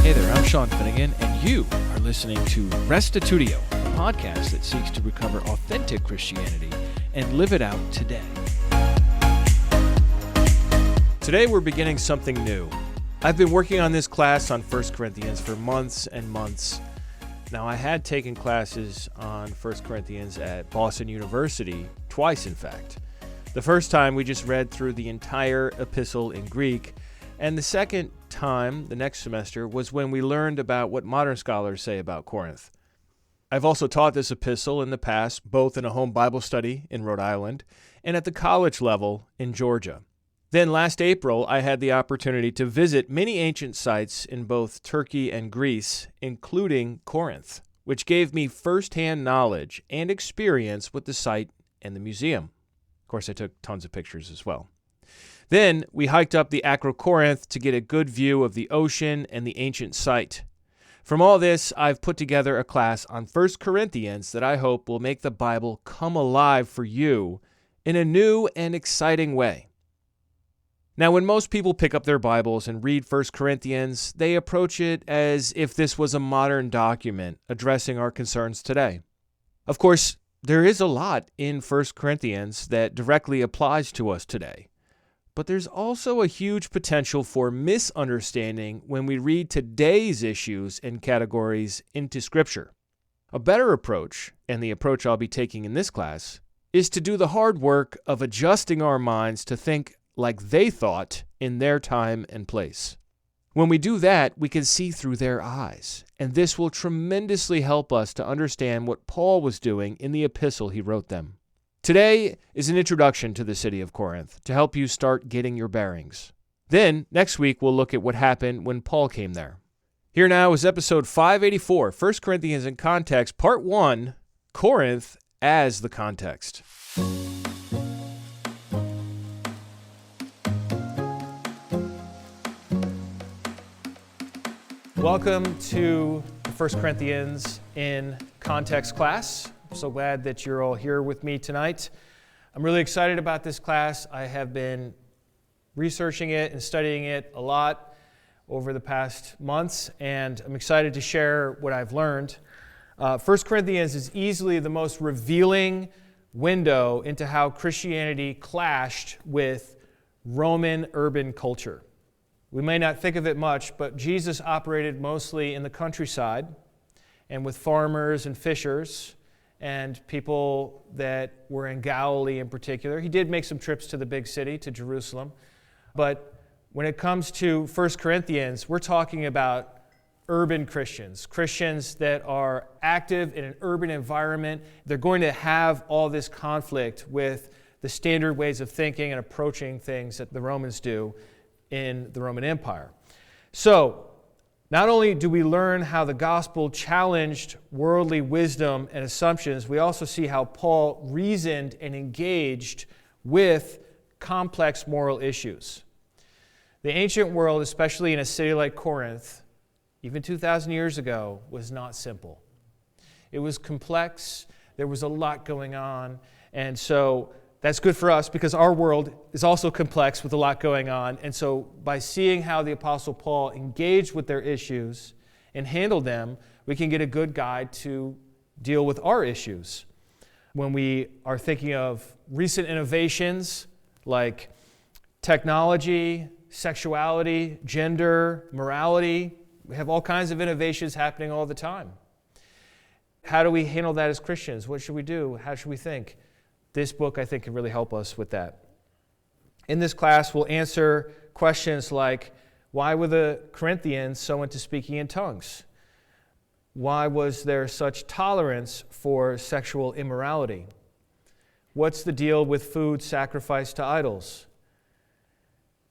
Hey there, I'm Sean Finnegan, and you are listening to Restitutio, a podcast that seeks to recover authentic Christianity and live it out today. Today we're beginning something new. I've been working on this class on 1 Corinthians for months and months. Now, I had taken classes on 1 Corinthians at Boston University, twice in fact. The first time we just read through the entire epistle in Greek, and the second time, the next semester, was when we learned about what modern scholars say about Corinth. I've also taught this epistle in the past, both in a home Bible study in Rhode Island and at the college level in Georgia. Then last April, I had the opportunity to visit many ancient sites in both Turkey and Greece, including Corinth, which gave me firsthand knowledge and experience with the site and the museum. Of course, I took tons of pictures as well. Then we hiked up the Acrocorinth to get a good view of the ocean and the ancient site. From all this, I've put together a class on 1 Corinthians that I hope will make the Bible come alive for you in a new and exciting way. Now, when most people pick up their Bibles and read 1 Corinthians, they approach it as if this was a modern document addressing our concerns today. Of course, there is a lot in 1 Corinthians that directly applies to us today. But there's also a huge potential for misunderstanding when we read today's issues and categories into Scripture. A better approach, and the approach I'll be taking in this class, is to do the hard work of adjusting our minds to think like they thought in their time and place. When we do that, we can see through their eyes, and this will tremendously help us to understand what Paul was doing in the epistle he wrote them. Today is an introduction to the city of Corinth to help you start getting your bearings. Then, next week, we'll look at what happened when Paul came there. Here now is episode 584, 1 Corinthians in Context, Part 1, Corinth as the Context. Welcome to the 1 Corinthians in Context class. I'm so glad that you're all here with me tonight. I'm really excited about this class. I have been researching it and studying it a lot over the past months, and I'm excited to share what I've learned. 1 Corinthians is easily the most revealing window into how Christianity clashed with Roman urban culture. We may not think of it much, but Jesus operated mostly in the countryside and with farmers and fishers and people that were in Galilee in particular. He did make some trips to the big city, to Jerusalem. But when it comes to 1 Corinthians, we're talking about urban Christians, Christians that are active in an urban environment. They're going to have all this conflict with the standard ways of thinking and approaching things that the Romans do in the Roman Empire. So, not only do we learn how the gospel challenged worldly wisdom and assumptions, we also see how Paul reasoned and engaged with complex moral issues. The ancient world, especially in a city like Corinth, even 2,000 years ago, was not simple. It was complex, there was a lot going on, and so that's good for us because our world is also complex with a lot going on. And so by seeing how the Apostle Paul engaged with their issues and handled them, we can get a good guide to deal with our issues. When we are thinking of recent innovations like technology, sexuality, gender, morality, we have all kinds of innovations happening all the time. How do we handle that as Christians? What should we do? How should we think? This book, I think, can really help us with that. In this class, we'll answer questions like, why were the Corinthians so into speaking in tongues? Why was there such tolerance for sexual immorality? What's the deal with food sacrificed to idols?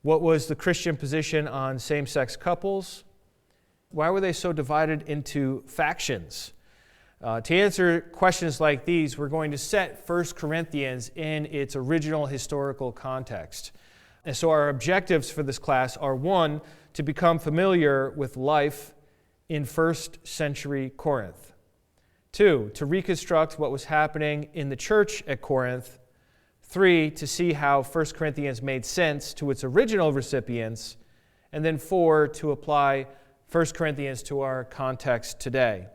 What was the Christian position on same-sex couples? Why were they so divided into factions? To answer questions like these, we're going to set 1 Corinthians in its original historical context. And so our objectives for this class are, 1, to become familiar with life in first century Corinth. 2, to reconstruct what was happening in the church at Corinth. 3, to see how 1 Corinthians made sense to its original recipients. And then 4, to apply 1 Corinthians to our context today.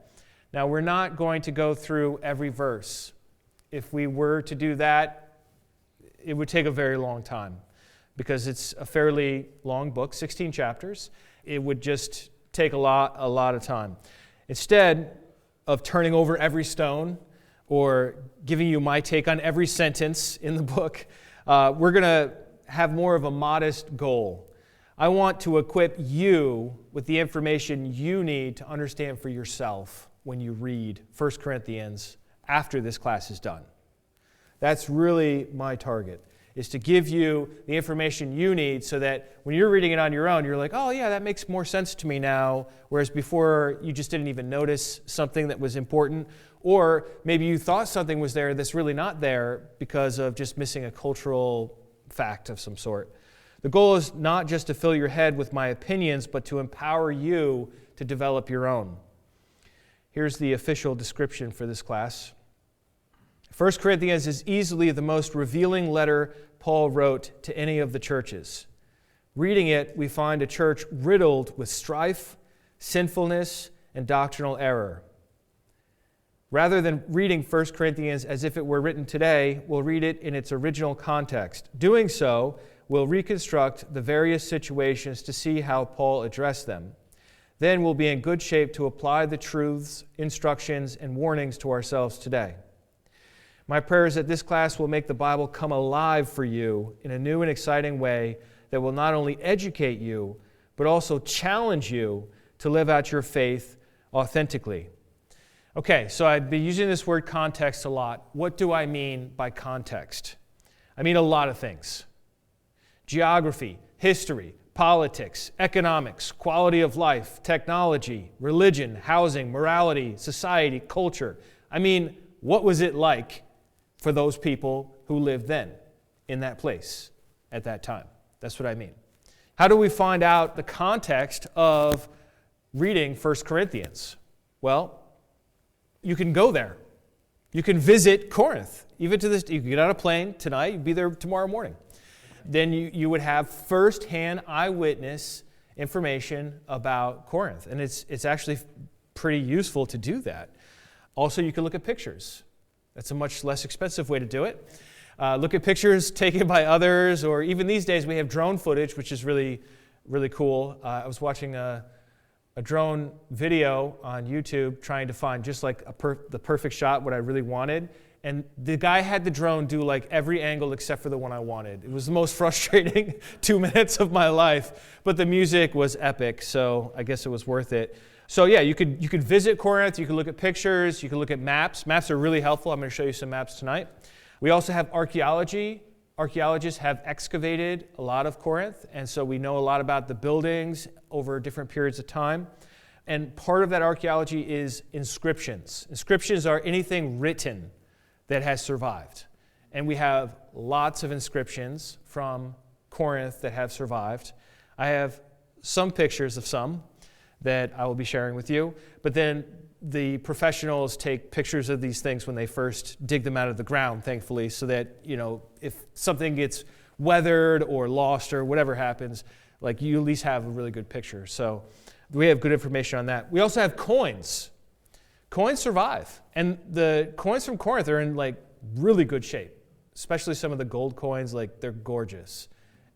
Now, we're not going to go through every verse. If we were to do that, it would take a very long time because it's a fairly long book, 16 chapters. It would just take a lot of time. Instead of turning over every stone or giving you my take on every sentence in the book, we're going to have more of a modest goal. I want to equip you with the information you need to understand for yourself when you read 1 Corinthians after this class is done. That's really my target, is to give you the information you need so that when you're reading it on your own, you're like, oh yeah, that makes more sense to me now, whereas before you just didn't even notice something that was important, or maybe you thought something was there that's really not there because of just missing a cultural fact of some sort. The goal is not just to fill your head with my opinions, but to empower you to develop your own. Here's the official description for this class. 1 Corinthians is easily the most revealing letter Paul wrote to any of the churches. Reading it, we find a church riddled with strife, sinfulness, and doctrinal error. Rather than reading 1 Corinthians as if it were written today, we'll read it in its original context. Doing so, we'll reconstruct the various situations to see how Paul addressed them. Then we'll be in good shape to apply the truths, instructions, and warnings to ourselves today. My prayer is that this class will make the Bible come alive for you in a new and exciting way that will not only educate you, but also challenge you to live out your faith authentically. Okay, so I'd be using this word context a lot. What do I mean by context? I mean a lot of things. Geography, history, politics, economics, quality of life, technology, religion, housing, morality, society, culture. I mean, what was it like for those people who lived then in that place at that time? That's what I mean. How do we find out the context of reading 1 Corinthians? Well, you can go there. You can visit Corinth. Even to this, you can get on a plane tonight, you'd be there tomorrow morning. Then you would have first-hand eyewitness information about Corinth. And it's actually pretty useful to do that. Also, you can look at pictures. That's a much less expensive way to do it. Look at pictures taken by others, or even these days we have drone footage, which is really, really cool. I was watching a drone video on YouTube trying to find just like the perfect shot, what I really wanted. And the guy had the drone do like every angle except for the one I wanted. It was the most frustrating 2 minutes of my life, but the music was epic, so I guess it was worth it. So yeah, you could visit Corinth, you could look at pictures, you could look at maps. Maps are really helpful. I'm going to show you some maps tonight. We also have archaeology. Archaeologists have excavated a lot of Corinth, and so we know a lot about the buildings over different periods of time. And part of that archaeology is inscriptions. Inscriptions are anything written that has survived. And we have lots of inscriptions from Corinth that have survived. I have some pictures of some that I will be sharing with you, but then the professionals take pictures of these things when they first dig them out of the ground, thankfully, so that, if something gets weathered or lost or whatever happens, like you at least have a really good picture. So we have good information on that. We also have coins. Coins survive, and the coins from Corinth are in like really good shape, especially some of the gold coins. Like, they're gorgeous,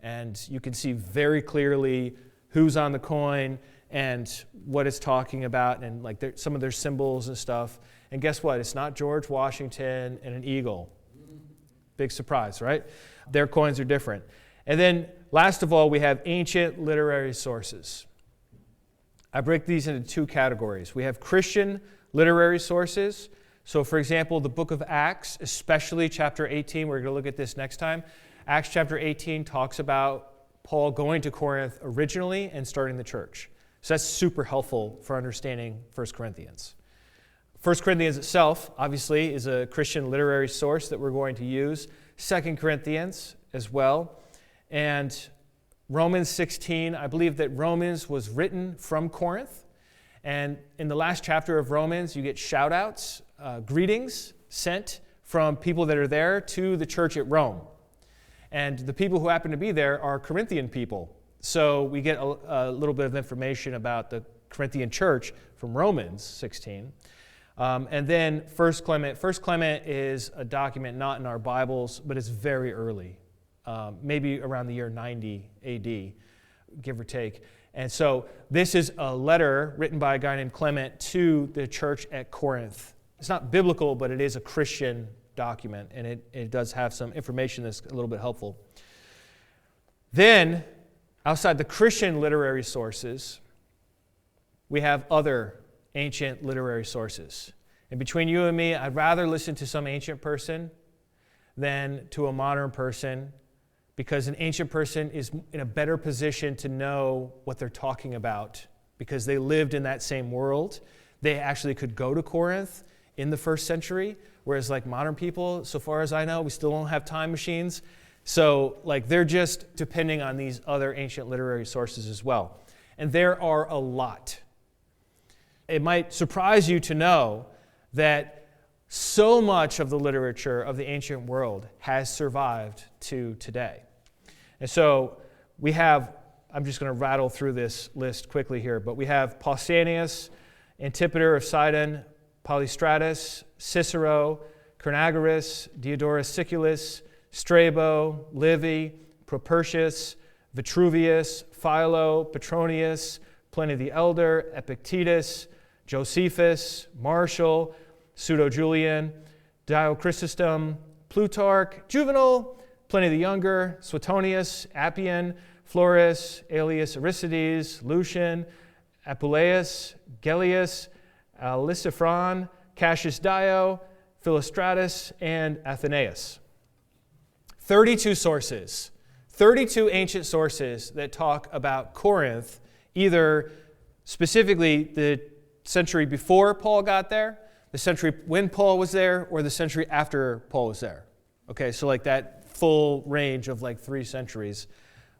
and you can see very clearly who's on the coin and what it's talking about, and like some of their symbols and stuff. And guess what? It's not George Washington and an eagle. Big surprise, right? Their coins are different. And then last of all, we have ancient literary sources. I break these into two categories. We have Christian literary sources. So for example, the book of Acts, especially chapter 18, we're going to look at this next time. Acts chapter 18 talks about Paul going to Corinth originally and starting the church. So that's super helpful for understanding 1 Corinthians. 1 Corinthians itself, obviously, is a Christian literary source that we're going to use. 2 Corinthians as well. And Romans 16, I believe that Romans was written from Corinth. And in the last chapter of Romans, you get shout-outs, greetings sent from people that are there to the church at Rome. And the people who happen to be there are Corinthian people. So we get a little bit of information about the Corinthian church from Romans 16. And then 1 Clement. 1 Clement is a document not in our Bibles, but it's very early, maybe around the year 90 AD, give or take. And so this is a letter written by a guy named Clement to the church at Corinth. It's not biblical, but it is a Christian document, and it does have some information that's a little bit helpful. Then, outside the Christian literary sources, we have other ancient literary sources. And between you and me, I'd rather listen to some ancient person than to a modern person, because an ancient person is in a better position to know what they're talking about because they lived in that same world. They actually could go to Corinth in the first century, whereas like modern people, so far as I know, we still don't have time machines. So like they're just depending on these other ancient literary sources as well. And there are a lot. It might surprise you to know that so much of the literature of the ancient world has survived to today. And so we have, I'm just going to rattle through this list quickly here, but we have Pausanias, Antipater of Sidon, Polystratus, Cicero, Carnagarus, Diodorus Siculus, Strabo, Livy, Propertius, Vitruvius, Philo, Petronius, Pliny the Elder, Epictetus, Josephus, Martial, Pseudo-Julian, Diochrysostom, Plutarch, Juvenal, Pliny the Younger, Suetonius, Appian, Florus, Aelius Aristides, Lucian, Apuleius, Gellius, Lysiphron, Cassius Dio, Philostratus, and Athenaeus. 32 sources, 32 ancient sources that talk about Corinth, either specifically the century before Paul got there, the century when Paul was there, or the century after Paul was there. Okay, so like that full range of like 3 centuries.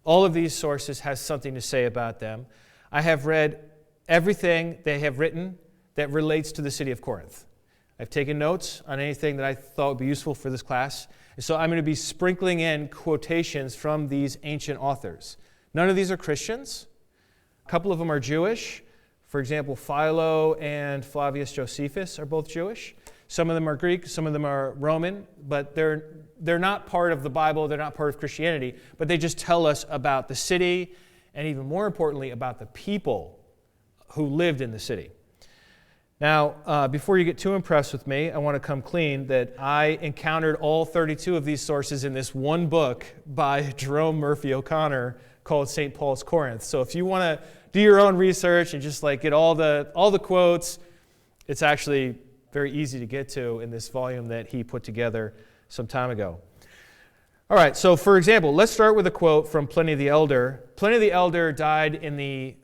All of these sources has something to say about them. I have read everything they have written that relates to the city of Corinth. I've taken notes on anything that I thought would be useful for this class. And so I'm going to be sprinkling in quotations from these ancient authors. None of these are Christians. A couple of them are Jewish. For example, Philo and Flavius Josephus are both Jewish. Some of them are Greek, some of them are Roman, but they're not part of the Bible, they're not part of Christianity, but they just tell us about the city and even more importantly about the people who lived in the city. Now, before you get too impressed with me, I want to come clean that I encountered all 32 of these sources in this one book by Jerome Murphy O'Connor called St. Paul's Corinth. So if you want to do your own research and just like get all the quotes, it's actually very easy to get to in this volume that he put together some time ago. All right, so for example, let's start with a quote from Pliny the Elder. Pliny the Elder died in the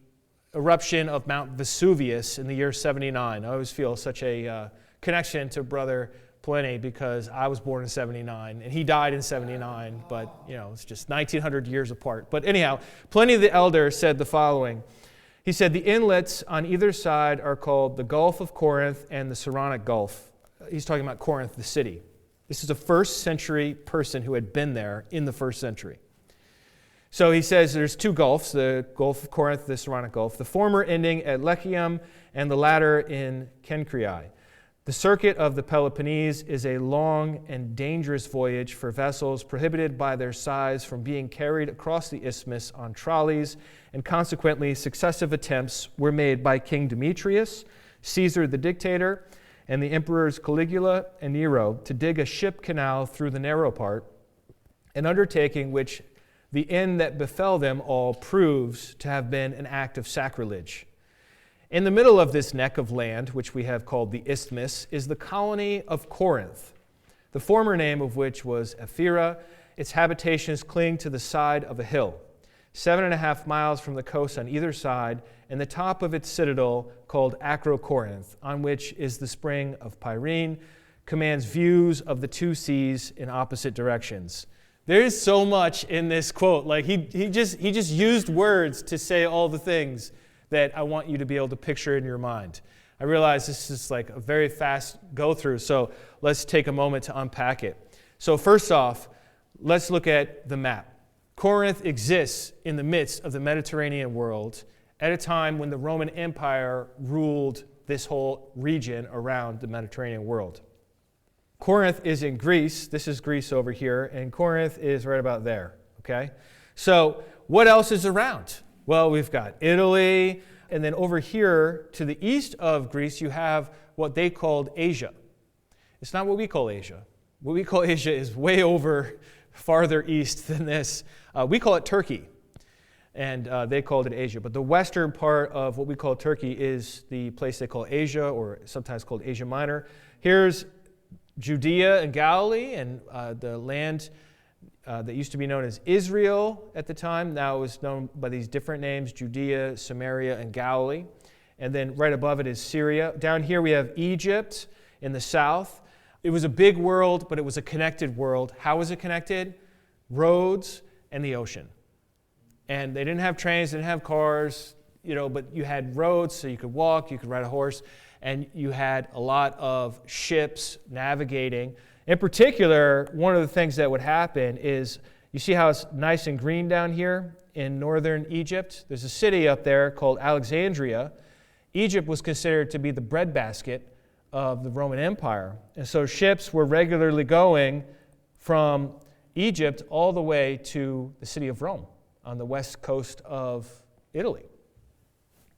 eruption of Mount Vesuvius in the year 79. I always feel such a connection to Brother Pliny because I was born in 79 and he died in 79, but you know, it's just 1900 years apart. But anyhow, Pliny the Elder said the following. He said, the inlets on either side are called the Gulf of Corinth and the Saronic Gulf. He's talking about Corinth, the city. This is a first century person who had been there in the first century. So he says there's 2 gulfs, the Gulf of Corinth, the Saronic Gulf, the former ending at Lechium and the latter in Cenchreae. The circuit of the Peloponnese is a long and dangerous voyage for vessels prohibited by their size from being carried across the isthmus on trolleys, and consequently successive attempts were made by King Demetrius, Caesar the dictator, and the emperors Caligula and Nero to dig a ship canal through the narrow part, an undertaking which the end that befell them all proves to have been an act of sacrilege. In the middle of this neck of land, which we have called the isthmus, is the colony of Corinth, the former name of which was Ephyra. Its habitations cling to the side of a hill, 7.5 miles from the coast on either side, and the top of its citadel, called Acrocorinth, on which is the spring of Pyrene, commands views of the 2 seas in opposite directions. There is so much in this quote. Like he just used words to say all the things that I want you to be able to picture in your mind. I realize this is like a very fast go-through, so let's take a moment to unpack it. So first off, let's look at the map. Corinth exists in the midst of the Mediterranean world at a time when the Roman Empire ruled this whole region around the Mediterranean world. Corinth is in Greece. This is Greece over here, and Corinth is right about there, okay? So what else is around? Well, we've got Italy, and then over here to the east of Greece, you have what they called Asia. It's not what we call Asia. What we call Asia is way over farther east than this. We call it Turkey, and they called it Asia. But the western part of what we call Turkey is the place they call Asia, or sometimes called Asia Minor. Here's Judea and Galilee, and the land that used to be known as Israel at the time. Now it was known by these different names, Judea, Samaria, and Galilee. And then right above it is Syria. Down here we have Egypt in the south. It was a big world, but it was a connected world. How was it connected? Roads and the ocean. And they didn't have trains, they didn't have cars, but you had roads so you could walk, you could ride a horse, and you had a lot of ships navigating. In particular, one of the things that would happen is, you see how it's nice and green down here in northern Egypt? There's a city up there called Alexandria. Egypt was considered to be the breadbasket of the Roman Empire. And so ships were regularly going from Egypt all the way to the city of Rome on the west coast of Italy.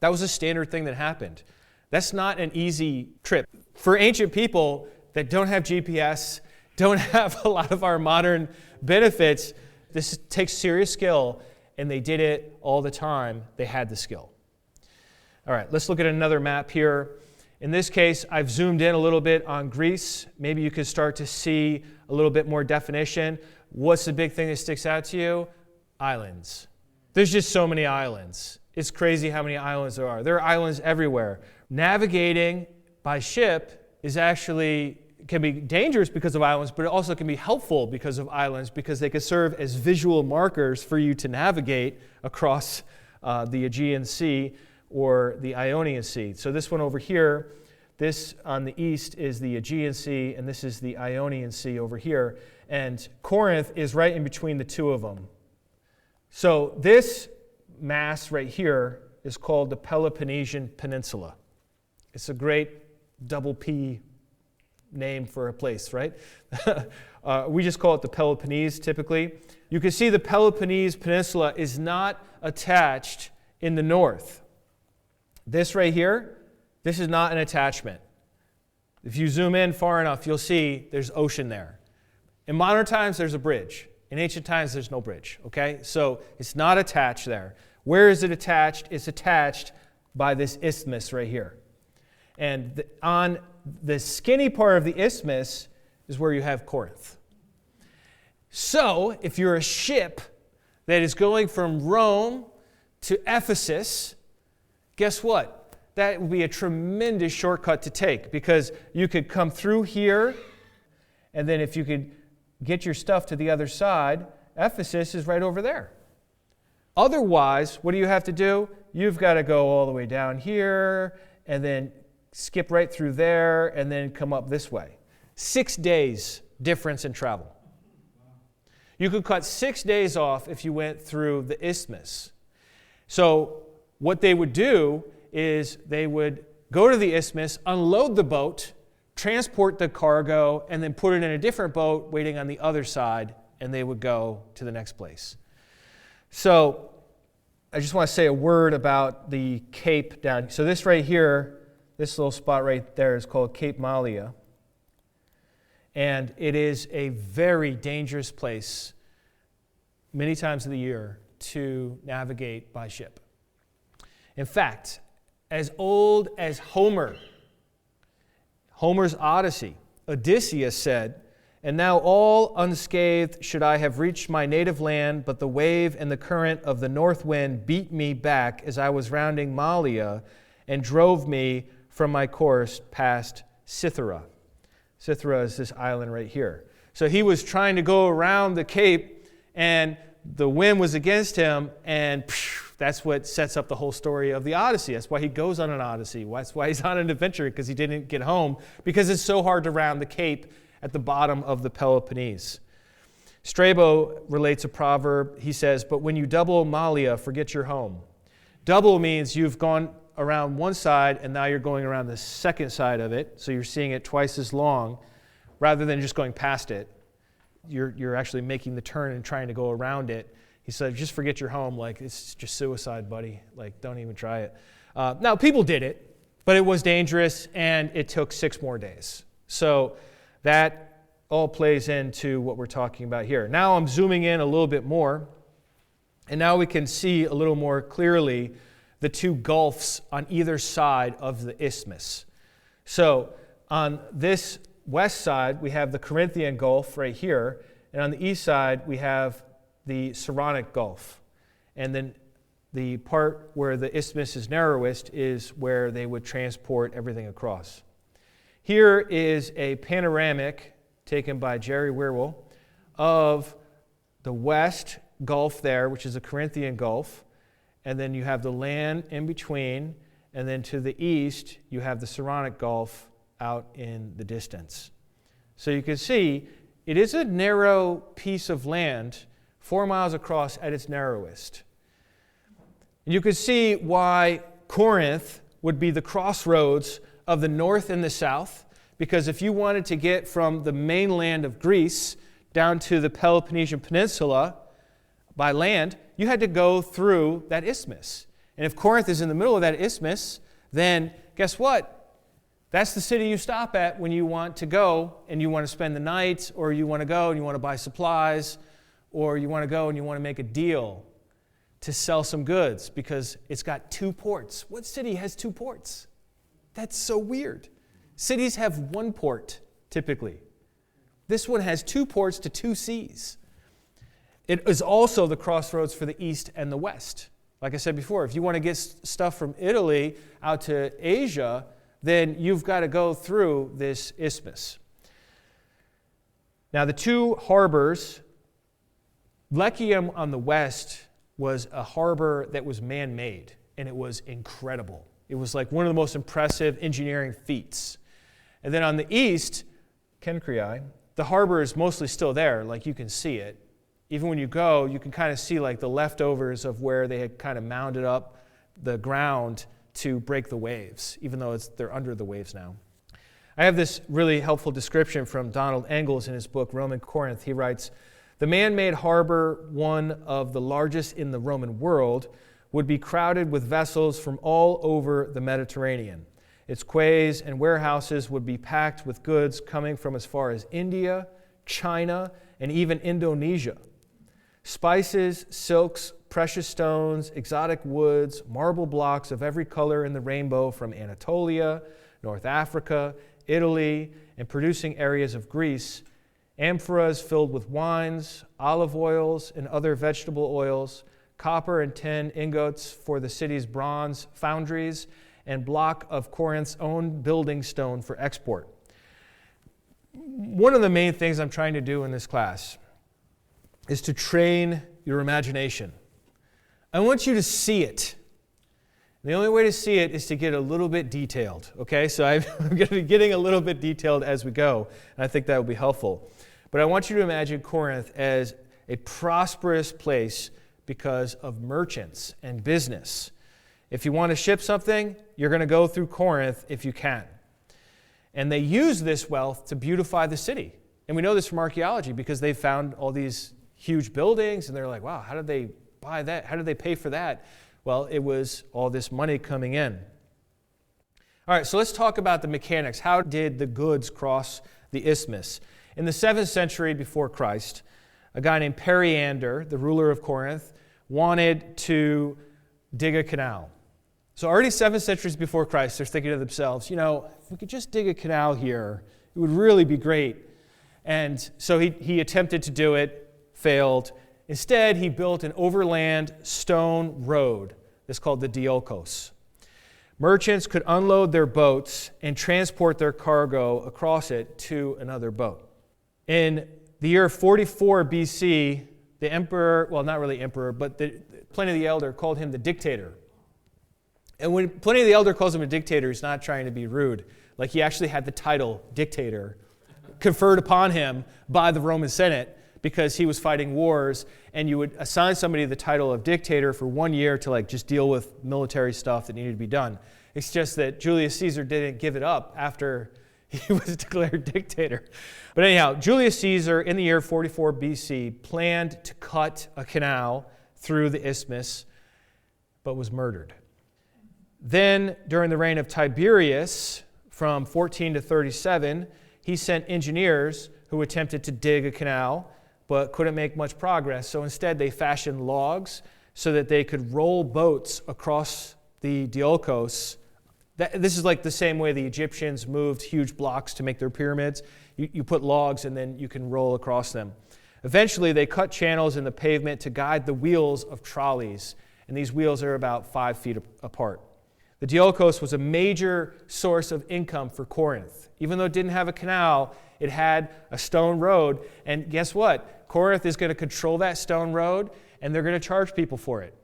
That was a standard thing that happened. That's not an easy trip. For ancient people that don't have GPS, don't have a lot of our modern benefits, this takes serious skill, and they did it all the time. They had the skill. All right, let's look at another map here. In this case, I've zoomed in a little bit on Greece. Maybe you could start to see a little bit more definition. What's the big thing that sticks out to you? Islands. There's just so many islands. It's crazy how many islands there are. There are islands everywhere. Navigating by ship can be dangerous because of islands, but it also can be helpful because of islands, because they can serve as visual markers for you to navigate across the Aegean Sea or the Ionian Sea. So this one over here, this on the east is the Aegean Sea, and this is the Ionian Sea over here. And Corinth is right in between the two of them. So this mass right here is called the Peloponnesian Peninsula. It's a great double P name for a place, right? We just call it the Peloponnese typically. You can see the Peloponnese Peninsula is not attached in the north. This right here, this is not an attachment. If you zoom in far enough, you'll see there's ocean there. In modern times, there's a bridge. In ancient times, there's no bridge, okay? So it's not attached there. Where is it attached? It's attached by this isthmus right here. And on the skinny part of the isthmus is where you have Corinth. So if you're a ship that is going from Rome to Ephesus, guess what? That would be a tremendous shortcut to take, because you could come through here, and then if you could get your stuff to the other side, Ephesus is right over there. Otherwise, what do you have to do? You've got to go all the way down here, and then skip right through there, and then come up this way. 6 days difference in travel. You could cut 6 days off if you went through the isthmus. So what they would do is they would go to the isthmus, unload the boat, transport the cargo, and then put it in a different boat waiting on the other side, and they would go to the next place. So I just want to say a word about the Cape down. So this right here, this little spot right there is called Cape Malea. And it is a very dangerous place many times of the year to navigate by ship. In fact, as old as Homer's Odyssey, Odysseus said, "And now all unscathed should I have reached my native land, but the wave and the current of the north wind beat me back as I was rounding Malea and drove me from my course past Cythera." Cythera is this island right here. So he was trying to go around the Cape, and the wind was against him, and that's what sets up the whole story of the Odyssey. That's why he goes on an Odyssey. That's why he's on an adventure, because he didn't get home, because it's so hard to round the Cape at the bottom of the Peloponnese. Strabo relates a proverb. He says, "But when you double Malea, forget your home. Double means you've gone around one side and now you're going around the second side of it, so you're seeing it twice as long rather than just going past it. You're actually making the turn and trying to go around it. He said, just forget your home. Like, it's just suicide, buddy. Like, don't even try it. Now, people did it, but it was dangerous, and it took 6 more days. So that all plays into what we're talking about here. Now I'm zooming in a little bit more, and now we can see a little more clearly the 2 gulfs on either side of the isthmus. So on this west side, we have the Corinthian Gulf right here, and on the east side, we have the Saronic Gulf. And then the part where the isthmus is narrowest is where they would transport everything across. Here is a panoramic taken by Jerry Weirwell of the west Gulf there, which is the Corinthian Gulf, and then you have the land in between, and then to the east, you have the Saronic Gulf out in the distance. So you can see it is a narrow piece of land, 4 miles across at its narrowest. And you can see why Corinth would be the crossroads of the north and the south, because if you wanted to get from the mainland of Greece down to the Peloponnesian Peninsula by land, you had to go through that isthmus. And if Corinth is in the middle of that isthmus, then guess what? That's the city you stop at when you want to go and you want to spend the night, or you want to go and you want to buy supplies, or you want to go and you want to make a deal to sell some goods because it's got 2 ports. What city has 2 ports? That's so weird. Cities have 1 port, typically. This one has 2 ports to 2 seas. It is also the crossroads for the east and the west. Like I said before, if you want to get stuff from Italy out to Asia, then you've got to go through this isthmus. Now, the 2 harbors, Lechium on the west was a harbor that was man-made, and it was incredible. It was like one of the most impressive engineering feats. And then on the east, Kenkriai, the harbor is mostly still there, like you can see it. Even when you go, you can kind of see like the leftovers of where they had kind of mounded up the ground to break the waves, even though they're under the waves now. I have this really helpful description from Donald Engels in his book, Roman Corinth. He writes, "The man-made harbor, one of the largest in the Roman world, would be crowded with vessels from all over the Mediterranean. Its quays and warehouses would be packed with goods coming from as far as India, China, and even Indonesia. Spices, silks, precious stones, exotic woods, marble blocks of every color in the rainbow from Anatolia, North Africa, Italy, and producing areas of Greece, amphoras filled with wines, olive oils, and other vegetable oils, copper and tin ingots for the city's bronze foundries, and block of Corinth's own building stone for export." One of the main things I'm trying to do in this class is to train your imagination. I want you to see it. The only way to see it is to get a little bit detailed, okay? So I'm going to be getting a little bit detailed as we go, and I think that will be helpful. But I want you to imagine Corinth as a prosperous place because of merchants and business. If you want to ship something, you're going to go through Corinth if you can. And they use this wealth to beautify the city. And we know this from archaeology because they found all these huge buildings, and they're like, wow, how did they buy that? How did they pay for that? Well, it was all this money coming in. All right, so let's talk about the mechanics. How did the goods cross the isthmus? In the 7th century before Christ, a guy named Periander, the ruler of Corinth, wanted to dig a canal. So already 7 centuries before Christ, they're thinking to themselves, you know, if we could just dig a canal here, it would really be great. And so he attempted to do it, failed. Instead, he built an overland stone road that's called the Diolkos. Merchants could unload their boats and transport their cargo across it to another boat. In the year 44 BC, the emperor, well, not really emperor, but Pliny the Elder called him the dictator. And when Pliny the Elder calls him a dictator, he's not trying to be rude. Like, he actually had the title dictator conferred upon him by the Roman Senate because he was fighting wars, and you would assign somebody the title of dictator for 1 year to like just deal with military stuff that needed to be done. It's just that Julius Caesar didn't give it up after he was declared dictator. But anyhow, Julius Caesar in the year 44 BC planned to cut a canal through the isthmus, but was murdered. Then, during the reign of Tiberius, from 14 to 37, he sent engineers who attempted to dig a canal, but couldn't make much progress. So instead, they fashioned logs so that they could roll boats across the Diolkos. This is like the same way the Egyptians moved huge blocks to make their pyramids. You put logs and then you can roll across them. Eventually, they cut channels in the pavement to guide the wheels of trolleys, and these wheels are about 5 feet apart. The Diolkos was a major source of income for Corinth. Even though it didn't have a canal, it had a stone road, and guess what? Corinth is going to control that stone road, and they're going to charge people for it.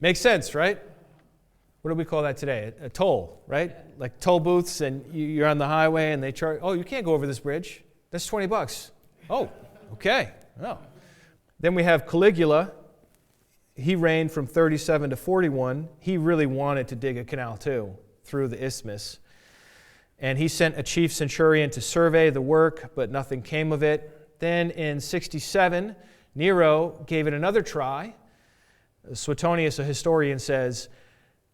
Makes sense, right? What do we call that today? A toll, right? Like toll booths, and you're on the highway, and they charge, oh, you can't go over this bridge. That's $20. Oh, okay. Oh. Then we have Caligula. He reigned from 37 to 41. He really wanted to dig a canal too, through the isthmus. And he sent a chief centurion to survey the work, but nothing came of it. Then in 67, Nero gave it another try. Suetonius, a historian, says,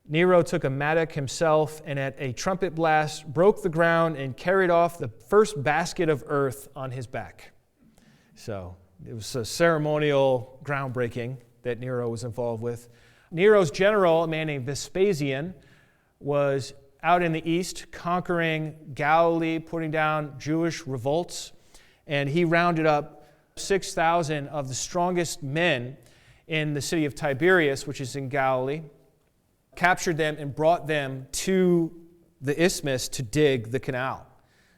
Nero took a mattock himself and at a trumpet blast broke the ground and carried off the first basket of earth on his back. So it was a ceremonial groundbreaking that Nero was involved with. Nero's general, a man named Vespasian, was out in the east conquering Galilee, putting down Jewish revolts, and he rounded up 6,000 of the strongest men in the city of Tiberias, which is in Galilee, captured them and brought them to the isthmus to dig the canal.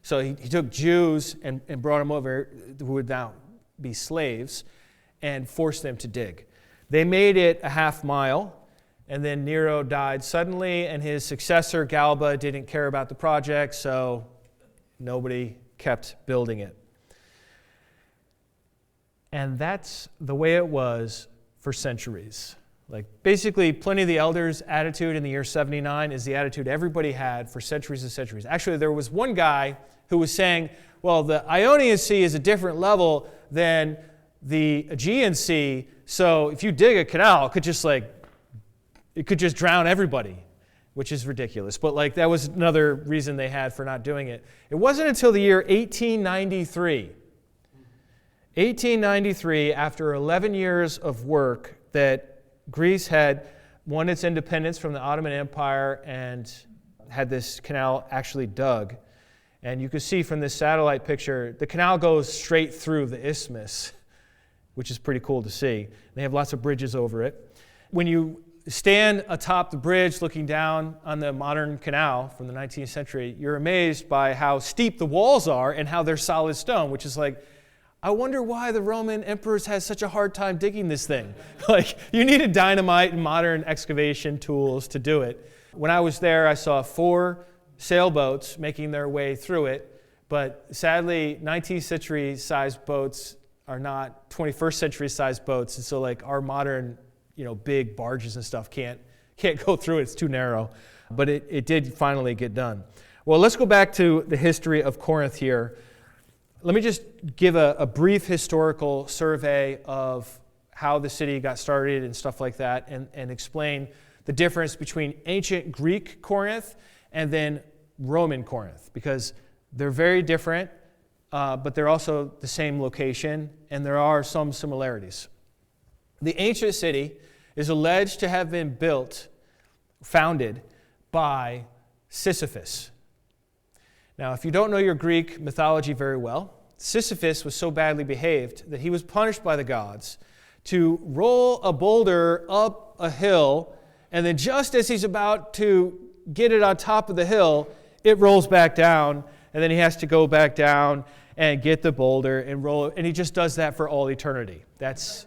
So he took Jews and brought them over who would now be slaves and forced them to dig. They made it a half mile, and then Nero died suddenly, and his successor, Galba, didn't care about the project, so nobody kept building it. And that's the way it was for centuries. Like basically, Pliny the Elder's attitude in the year 79 is the attitude everybody had for centuries and centuries. Actually, there was one guy who was saying, well, the Ionian Sea is a different level than the Aegean Sea, so if you dig a canal, it could just drown everybody, which is ridiculous. But that was another reason they had for not doing it. It wasn't until the year 1893, after 11 years of work, that Greece had won its independence from the Ottoman Empire and had this canal actually dug. And you can see from this satellite picture, the canal goes straight through the isthmus, which is pretty cool to see. They have lots of bridges over it. When you stand atop the bridge looking down on the modern canal from the 19th century, you're amazed by how steep the walls are and how they're solid stone, which is I wonder why the Roman emperors had such a hard time digging this thing. You needed dynamite and modern excavation tools to do it. When I was there, I saw 4 sailboats making their way through it, but sadly, 19th century sized boats are not 21st century sized boats, and so our modern, big barges and stuff can't go through it. It's too narrow. But it did finally get done. Well, let's go back to the history of Corinth here. Let me just give a brief historical survey of how the city got started and stuff like that, and explain the difference between ancient Greek Corinth and then Roman Corinth, because they're very different, but they're also the same location, and there are some similarities. The ancient city is alleged to have been founded by Sisyphus. Now, if you don't know your Greek mythology very well, Sisyphus was so badly behaved that he was punished by the gods to roll a boulder up a hill, and then just as he's about to get it on top of the hill, it rolls back down, and then he has to go back down and get the boulder and roll it, and he just does that for all eternity. That's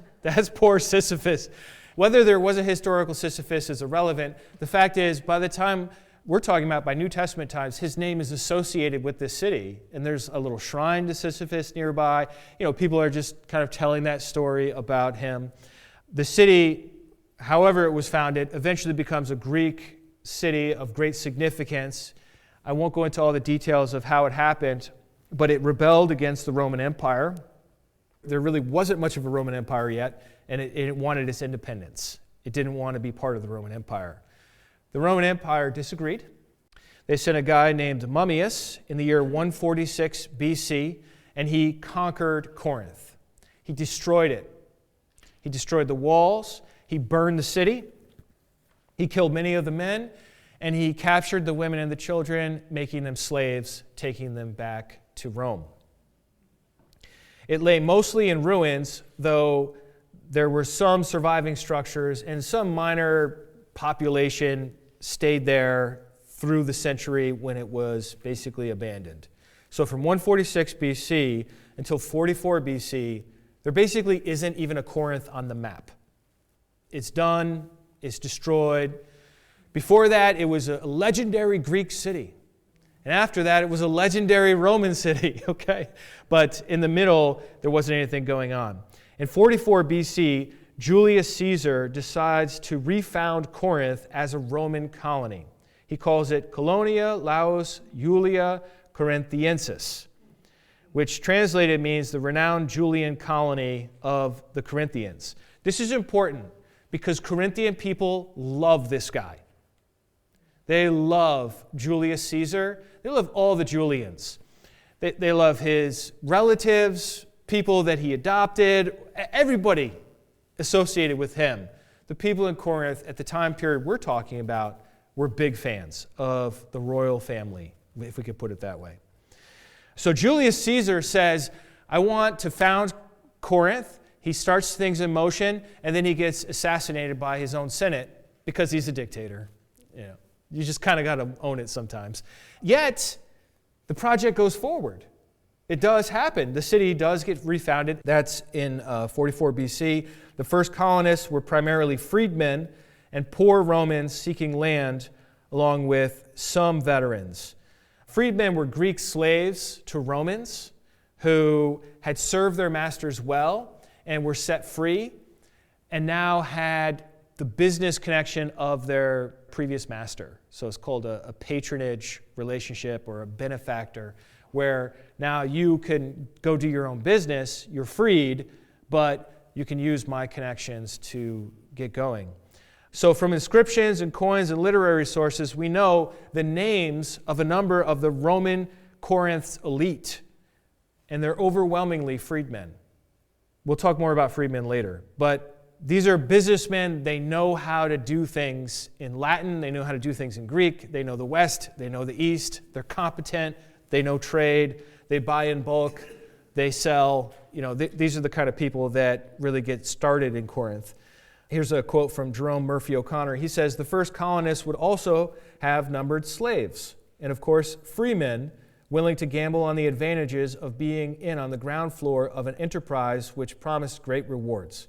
poor Sisyphus. Whether there was a historical Sisyphus is irrelevant. The fact is, by the time we're talking about by New Testament times, his name is associated with this city. And there's a little shrine to Sisyphus nearby. People are just kind of telling that story about him. The city, however it was founded, eventually becomes a Greek city of great significance. I won't go into all the details of how it happened, but it rebelled against the Roman Empire. There really wasn't much of a Roman Empire yet, and it wanted its independence. It didn't want to be part of the Roman Empire. The Roman Empire disagreed. They sent a guy named Mummius in the year 146 BC, and he conquered Corinth. He destroyed it. He destroyed the walls. He burned the city. He killed many of the men, and he captured the women and the children, making them slaves, taking them back to Rome. It lay mostly in ruins, though there were some surviving structures, and some minor population stayed there through the century when it was basically abandoned. So from 146 BC until 44 BC, there basically isn't even a Corinth on the map. It's done, it's destroyed. Before that, it was a legendary Greek city. And after that, it was a legendary Roman city, okay? But in the middle, there wasn't anything going on. In 44 BC, Julius Caesar decides to refound Corinth as a Roman colony. He calls it Colonia Laus Julia Corinthiensis, which translated means the renowned Julian colony of the Corinthians. This is important because Corinthian people love this guy. They love Julius Caesar. They love all the Julians. They love his relatives, people that he adopted, everybody associated with him. The people in Corinth at the time period we're talking about were big fans of the royal family, if we could put it that way. So Julius Caesar says, I want to found Corinth. He starts things in motion, and then he gets assassinated by his own Senate because he's a dictator. You just kind of got to own it sometimes. Yet, the project goes forward. It does happen. The city does get refounded. That's in 44 BC. The first colonists were primarily freedmen and poor Romans seeking land, along with some veterans. Freedmen were Greek slaves to Romans who had served their masters well and were set free, and now had the business connection of their previous master. So it's called a patronage relationship or a benefactor, where now you can go do your own business, you're freed, but you can use my connections to get going. So from inscriptions and coins and literary sources, we know the names of a number of the Roman Corinth's elite, and they're overwhelmingly freedmen. We'll talk more about freedmen later, but these are businessmen. They know how to do things in Latin. They know how to do things in Greek. They know the West. They know the East. They're competent. They know trade. They buy in bulk. They sell. These are the kind of people that really get started in Corinth. Here's a quote from Jerome Murphy O'Connor. He says, the first colonists would also have numbered slaves, and of course, freemen willing to gamble on the advantages of being in on the ground floor of an enterprise which promised great rewards.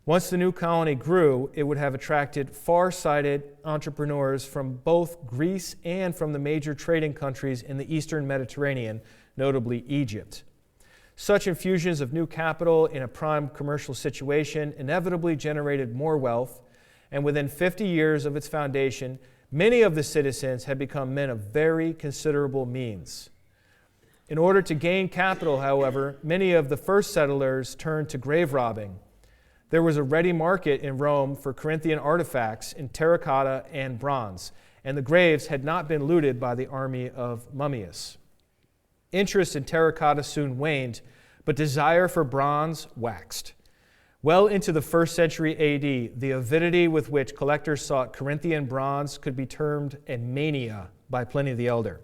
Once the new colony grew, it would have attracted far-sighted entrepreneurs from both Greece and from the major trading countries in the eastern Mediterranean, notably Egypt. Such infusions of new capital in a prime commercial situation inevitably generated more wealth, and within 50 years of its foundation, many of the citizens had become men of very considerable means. In order to gain capital, however, many of the first settlers turned to grave robbing. There was a ready market in Rome for Corinthian artifacts in terracotta and bronze, and the graves had not been looted by the army of Mummius. Interest in terracotta soon waned, but desire for bronze waxed. Well into the 1st century AD, the avidity with which collectors sought Corinthian bronze could be termed a mania by Pliny the Elder.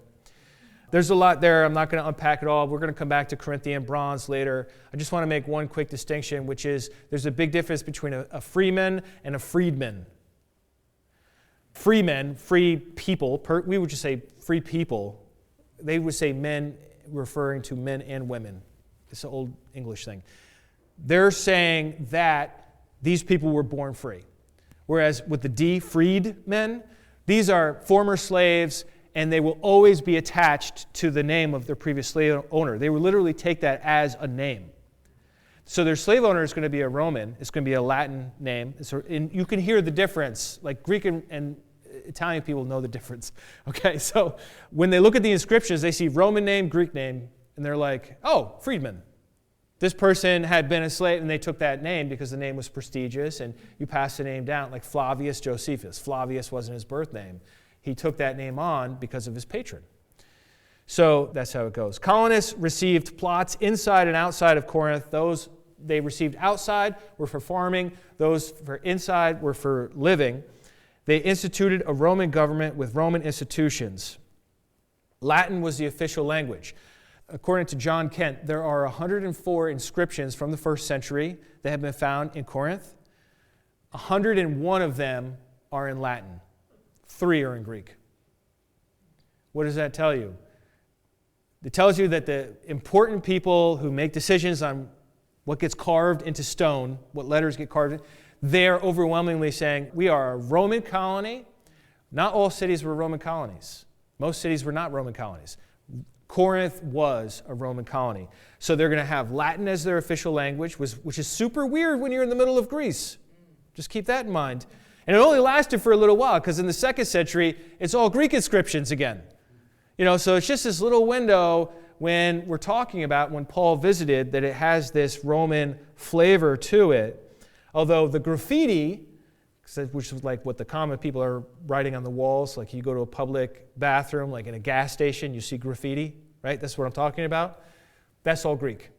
There's a lot there. I'm not going to unpack it all. We're going to come back to Corinthian bronze later. I just want to make one quick distinction, which is there's a big difference between a freeman and a freedman. Freemen, free people, we would just say free people. They would say men, referring to men and women. It's an old English thing. They're saying that these people were born free. Whereas with the D, freed men, These are former slaves, and they will always be attached to the name of their previous slave owner. They will literally take that as a name. So their slave owner is going to be a Roman. It's going to be a Latin name. And you can hear the difference. Like Greek and Italian people know the difference. Okay, so when they look at the inscriptions, they see Roman name, Greek name, and they're like, oh, freedman. This person had been a slave, and they took that name because the name was prestigious, and you passed the name down, like Flavius Josephus. Flavius wasn't his birth name. He took that name on because of his patron. So that's how it goes. Colonists received plots inside and outside of Corinth. Those they received outside were for farming. Those for inside were for living. They instituted a Roman government with Roman institutions. Latin was the official language. According to John Kent, there are 104 inscriptions from the first century that have been found in Corinth. 101 of them are in Latin. 3 are in Greek. What does that tell you? It tells you that the important people who make decisions on what gets carved into stone, what letters get carved in, they're overwhelmingly saying, we are a Roman colony. Not all cities were Roman colonies. Most cities were not Roman colonies. Corinth was a Roman colony. So they're going to have Latin as their official language, which is super weird when you're in the middle of Greece. Just keep that in mind. And it only lasted for a little while, because in the 2nd century, it's all Greek inscriptions again. So it's just this little window when we're talking about when Paul visited that it has this Roman flavor to it. Although the graffiti, which is like what the common people are writing on the walls, like you go to a public bathroom, like in a gas station, you see graffiti, right? That's what I'm talking about. That's all Greek.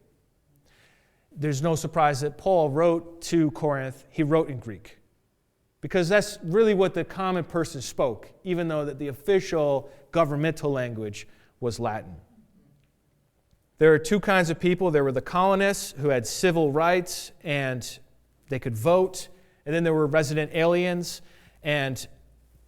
There's no surprise that Paul wrote to Corinth, he wrote in Greek. Because that's really what the common person spoke, even though that the official governmental language was Latin. There are 2 kinds of people. There were the colonists who had civil rights and they could vote. And then there were resident aliens, and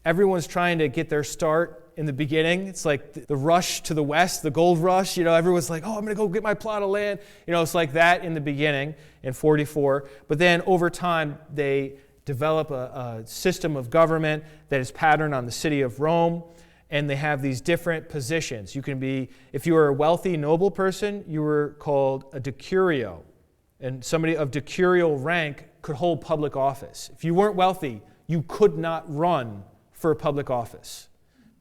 everyone's trying to get their start in the beginning. It's like the rush to the west, the gold rush. Everyone's like, oh, I'm going to go get my plot of land. It's like that in the beginning in 44. But then over time, they develop a system of government that is patterned on the city of Rome, and they have these different positions. You can be, if you were a wealthy, noble person, you were called a decurio. And somebody of decurial rank could hold public office. If you weren't wealthy, you could not run for a public office.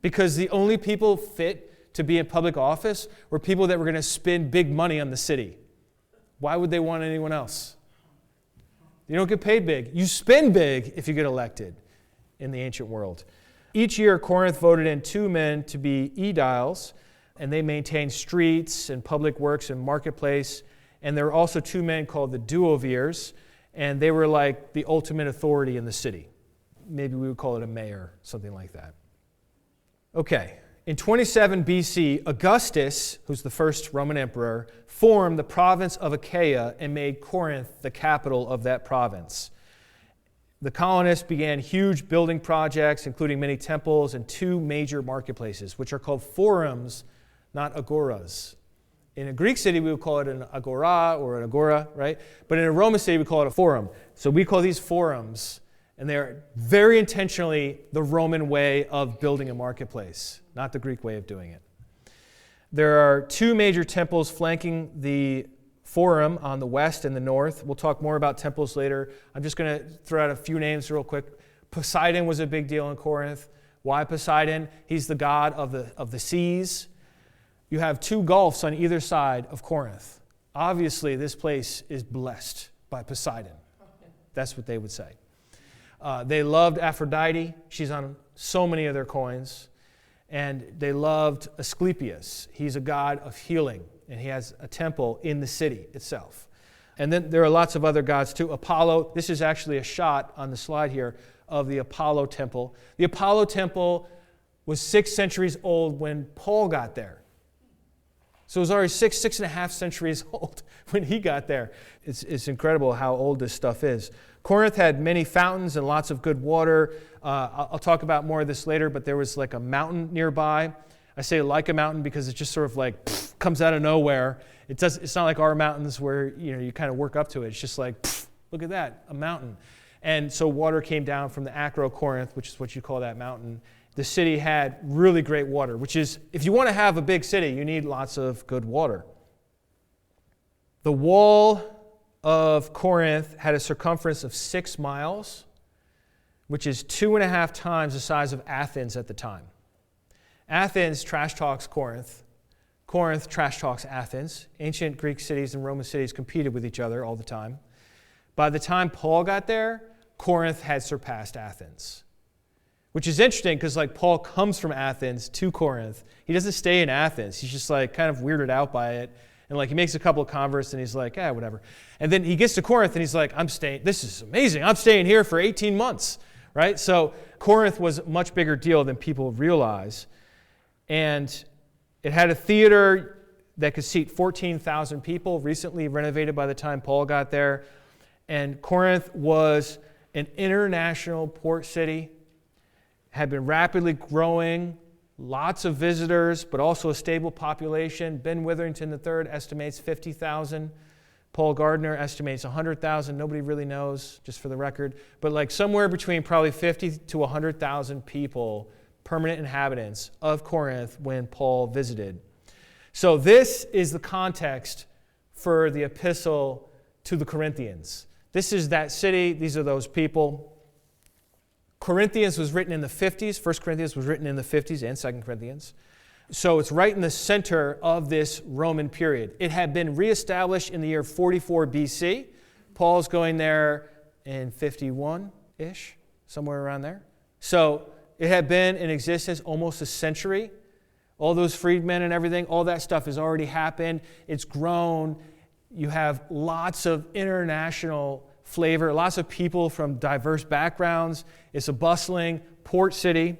Because the only people fit to be in public office were people that were going to spend big money on the city. Why would they want anyone else? You don't get paid big. You spend big if you get elected in the ancient world. Each year, Corinth voted in 2 men to be aediles, and they maintained streets and public works and marketplace. And there were also 2 men called the duovirs, and they were like the ultimate authority in the city. Maybe we would call it a mayor, something like that. Okay, in 27 BC, Augustus, who's the first Roman emperor, formed the province of Achaia and made Corinth the capital of that province. The colonists began huge building projects, including many temples and 2 major marketplaces, which are called forums, not agoras. In a Greek city, we would call it an agora or an agora, right? But in a Roman city, we call it a forum. So we call these forums, and they're very intentionally the Roman way of building a marketplace, not the Greek way of doing it. There are 2 major temples flanking the forum on the west and the north. We'll talk more about temples later. I'm just going to throw out a few names real quick. Poseidon was a big deal in Corinth. Why Poseidon? He's the god of the seas. You have 2 gulfs on either side of Corinth. Obviously, this place is blessed by Poseidon. That's what they would say. They loved Aphrodite. She's on so many of their coins. And they loved Asclepius. He's a god of healing, and he has a temple in the city itself. And then there are lots of other gods too. Apollo, this is actually a shot on the slide here of the Apollo temple. The Apollo temple was 6 centuries old when Paul got there. So it was already 6.5 centuries old when he got there. It's incredible how old this stuff is. Corinth had many fountains and lots of good water. I'll talk about more of this later, but there was like a mountain nearby. I say like a mountain because it just sort of like comes out of nowhere. It's not like our mountains where you kind of work up to it. It's just like, look at that, a mountain. And so water came down from the Acrocorinth, which is what you call that mountain. the city had really great water, which is, if you want to have a big city, you need lots of good water. The wall of Corinth had a circumference of 6 miles, which is 2.5 times the size of Athens at the time. Athens trash talks Corinth. Corinth trash talks Athens. Ancient Greek cities and Roman cities competed with each other all the time. By the time Paul got there, Corinth had surpassed Athens, which is interesting because Paul comes from Athens to Corinth. He doesn't stay in Athens. He's just kind of weirded out by it. And he makes a couple of converts and he's like, whatever. And then he gets to Corinth and he's like, I'm staying, this is amazing. I'm staying here for 18 months, right? So Corinth was a much bigger deal than people realize. And it had a theater that could seat 14,000 people, recently renovated by the time Paul got there. And Corinth was an international port city, had been rapidly growing, lots of visitors, but also a stable population. Ben Witherington III estimates 50,000. Paul Gardner estimates 100,000. Nobody really knows, just for the record. But somewhere between probably 50 to 100,000 people, permanent inhabitants of Corinth when Paul visited. So this is the context for the epistle to the Corinthians. This is that city. These are those people. Corinthians was written in the 50s. 1 Corinthians was written in the 50s and 2 Corinthians. So it's right in the center of this Roman period. It had been reestablished in the year 44 BC. Paul's going there in 51-ish, somewhere around there. So it had been in existence almost a century. All those freedmen and everything, all that stuff has already happened. It's grown. You have lots of international flavor, lots of people from diverse backgrounds. It's a bustling port city.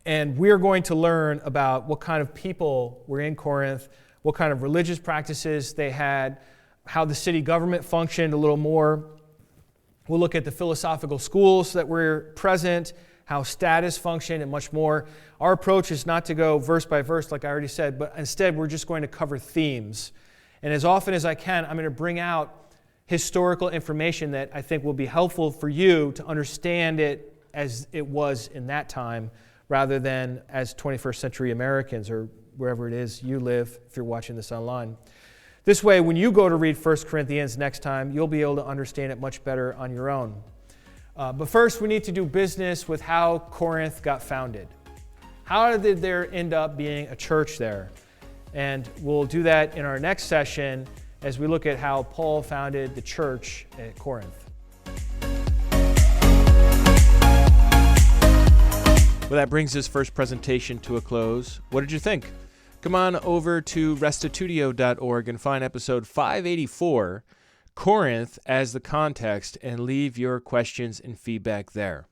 And we're going to learn about what kind of people were in Corinth, what kind of religious practices they had, how the city government functioned a little more. We'll look at the philosophical schools that were present, how status functioned, and much more. Our approach is not to go verse by verse, like I already said, but instead we're just going to cover themes. And as often as I can, I'm going to bring out historical information that I think will be helpful for you to understand it as it was in that time, rather than as 21st century Americans or wherever it is you live if you're watching this online. This way, when you go to read 1 Corinthians next time, you'll be able to understand it much better on your own. But first, we need to do business with how Corinth got founded. How did there end up being a church there? And we'll do that in our next session as we look at how Paul founded the church at Corinth. Well, that brings this first presentation to a close. What did you think? Come on over to restitutio.org and find episode 584, Corinth as the context, and leave your questions and feedback there.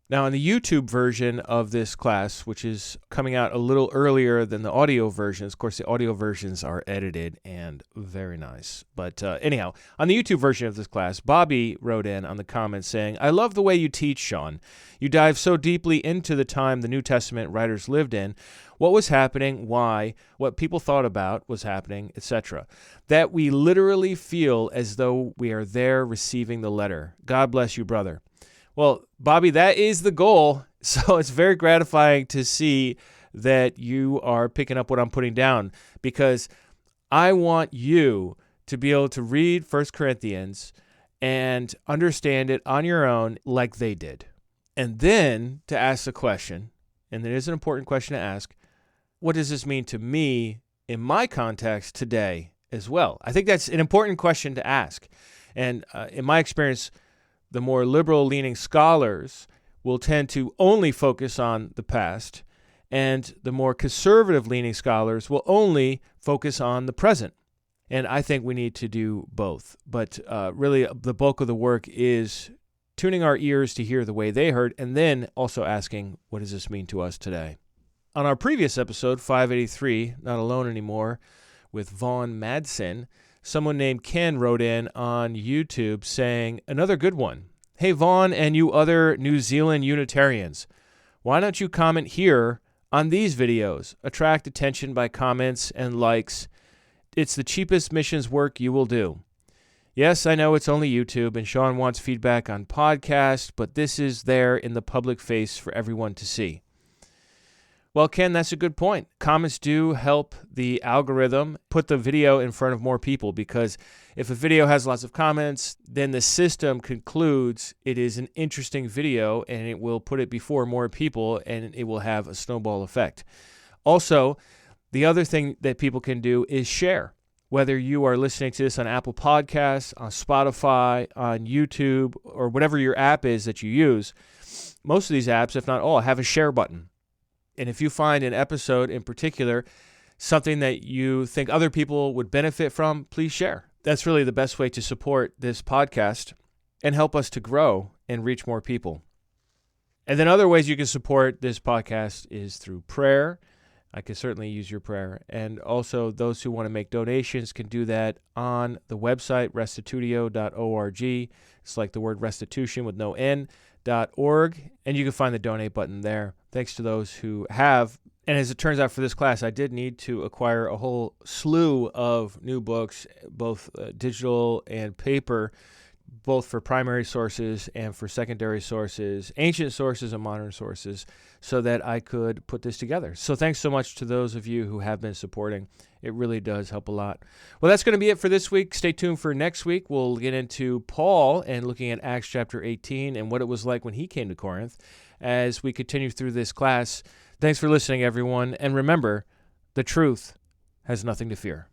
Now, on the YouTube version of this class, which is coming out a little earlier than the audio versions, of course, the audio versions are edited and very nice. But anyhow, on the YouTube version of this class, Bobby wrote in on the comments saying, I love the way you teach, Sean. You dive so deeply into the time the New Testament writers lived in, what was happening, why, what people thought about was happening, etc. That we literally feel as though we are there receiving the letter. God bless you, brother. Well, Bobby, that is the goal. So it's very gratifying to see that you are picking up what I'm putting down, because I want you to be able to read 1 Corinthians and understand it on your own like they did. And then to ask the question, and it is an important question to ask, what does this mean to me in my context today as well? I think that's an important question to ask. And in my experience, the more liberal-leaning scholars will tend to only focus on the past, and the more conservative-leaning scholars will only focus on the present. And I think we need to do both. But really, the bulk of the work is tuning our ears to hear the way they heard, and then also asking, what does this mean to us today? On our previous episode, 583, Not Alone Anymore, with Vaughn Madsen, someone named Ken wrote in on YouTube saying, another good one. Hey, Vaughn and you other New Zealand Unitarians, why don't you comment here on these videos? Attract attention by comments and likes. It's the cheapest missions work you will do. Yes, I know it's only YouTube, and Sean wants feedback on podcast, but this is there in the public face for everyone to see. Well, Ken, that's a good point. Comments do help the algorithm put the video in front of more people, because if a video has lots of comments, then the system concludes it is an interesting video and it will put it before more people and it will have a snowball effect. Also, the other thing that people can do is share. Whether you are listening to this on Apple Podcasts, on Spotify, on YouTube, or whatever your app is that you use, most of these apps, if not all, have a share button. And if you find an episode in particular, something that you think other people would benefit from, please share. That's really the best way to support this podcast and help us to grow and reach more people. And then other ways you can support this podcast is through prayer. I could certainly use your prayer. And also those who want to make donations can do that on the website, restitutio.org. It's like the word restitution with no N.org. And you can find the donate button there. Thanks to those who have. And as it turns out for this class, I did need to acquire a whole slew of new books, both digital and paper, both for primary sources and for secondary sources, ancient sources and modern sources, so that I could put this together. So thanks so much to those of you who have been supporting. It really does help a lot. Well, that's going to be it for this week. Stay tuned for next week. We'll get into Paul and looking at Acts chapter 18 and what it was like when he came to Corinth as we continue through this class. Thanks for listening, everyone. And remember, the truth has nothing to fear.